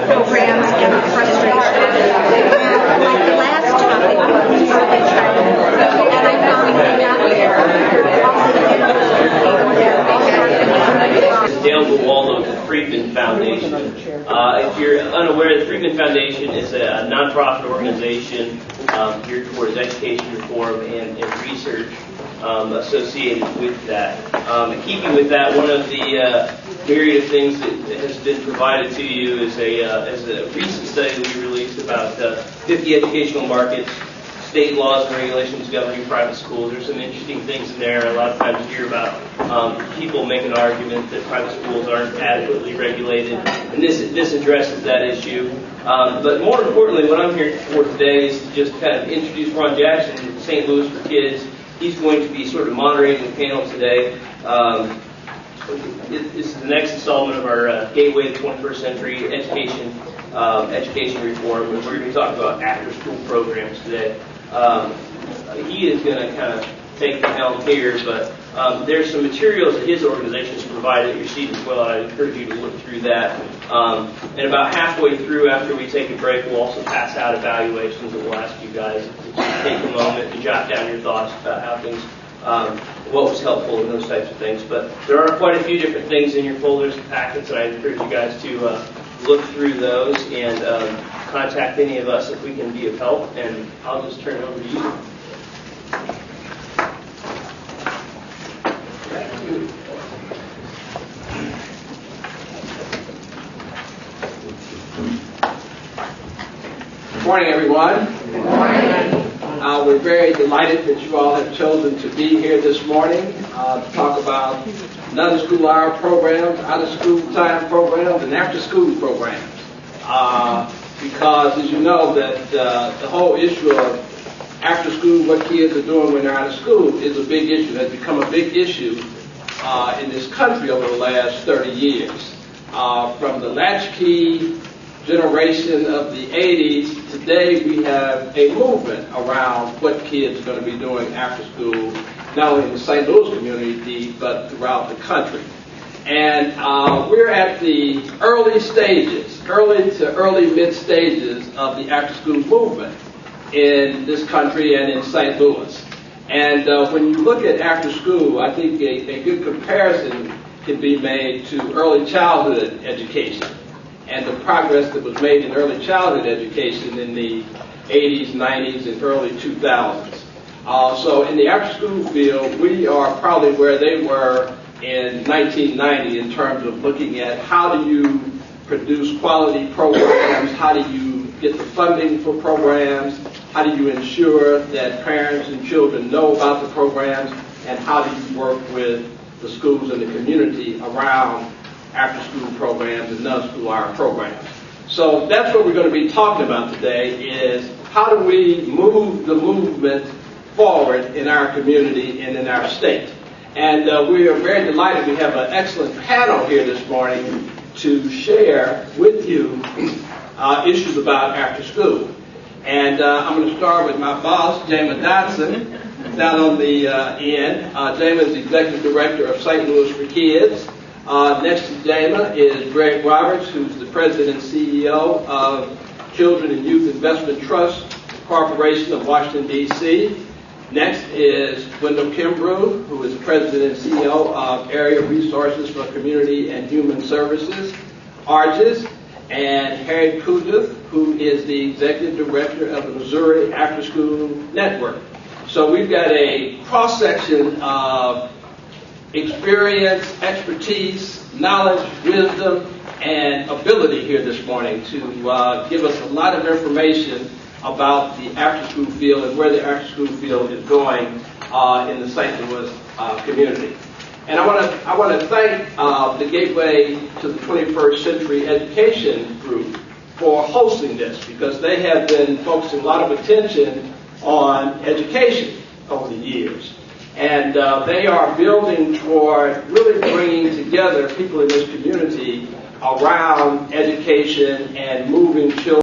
programs and frustration. And my last topic was early childhood, and I found Dale Waldo with the Friedman Foundation. If you're unaware, the Friedman Foundation is a nonprofit organization geared towards education reform and research associated with that. In keeping with that, one of the myriad of things that has been provided to you is a recent study that we released about 50 educational markets, state laws and regulations governing private schools. There's some interesting things in there. A lot of times you hear about people make an argument that private schools aren't adequately regulated, and this addresses that issue. But more importantly, what I'm here for today is to just kind of introduce Ron Jackson, St. Louis for Kids. He's going to be sort of moderating the panel today. This is the next installment of our Gateway to the 21st Century Education Reform. We're going to be talking about after-school programs today. He is going to kind of take the helm here, but there's some materials that his organization has provided at your seat as well. I encourage you to look through that. And about halfway through, after we take a break, we'll also pass out evaluations that we'll ask you guys to just take a moment to jot down your thoughts about how things, what was helpful and those types of things. But there are quite a few different things in your folders and packets, and I encourage you guys to look through those and contact any of us if we can be of help. And I'll just turn it over to you. Good morning, everyone. Good morning. We're very delighted that you all have chosen to be here this morning to talk about non-school hour programs, out-of-school time programs, and after-school programs. Because, as you know, that the whole issue of after-school, what kids are doing when they're out of school, is a big issue. It has become a big issue in this country over the last 30 years. From the latchkey generation of the 80s, today we have a movement around what kids are going to be doing after school, not only in the St. Louis community, but throughout the country. And we're at the early stages, early to early mid stages of the after school movement in this country and in St. Louis. And when you look at after school, I think a good comparison can be made to early childhood education and the progress that was made in early childhood education in the 80s, 90s, and early 2000s. So in the after-school field, we are probably where they were in 1990 in terms of looking at how do you produce quality programs, how do you get the funding for programs, how do you ensure that parents and children know about the programs, and how do you work with the schools and the community around after-school programs and non-school hour programs. So that's what we're going to be talking about today, is how do we move the movement forward in our community and in our state. And we are very delighted. We have an excellent panel here this morning to share with you issues about after-school. And I'm going to start with my boss, Jama Dodson, down on the end. Jama is the Executive Director of St. Louis for Kids. Next to Jama is Greg Roberts, who's the President and CEO of Children and Youth Investment Trust Corporation of Washington, D.C. Next is Wendell Kimbrough, who is President and CEO of Area Resources for Community and Human Services, ARGIS, and Harry Kudeth, who is the Executive Director of the Missouri After School Network. So we've got a cross-section of experience, expertise, knowledge, wisdom, and ability here this morning to give us a lot of information about the after-school field and where the after-school field is going in the St. Louis community. And I want to thank the Gateway to the 21st Century Education Group for hosting this, because they have been focusing a lot of attention on education over the years. And they are building toward really bringing together people in this community around education and moving children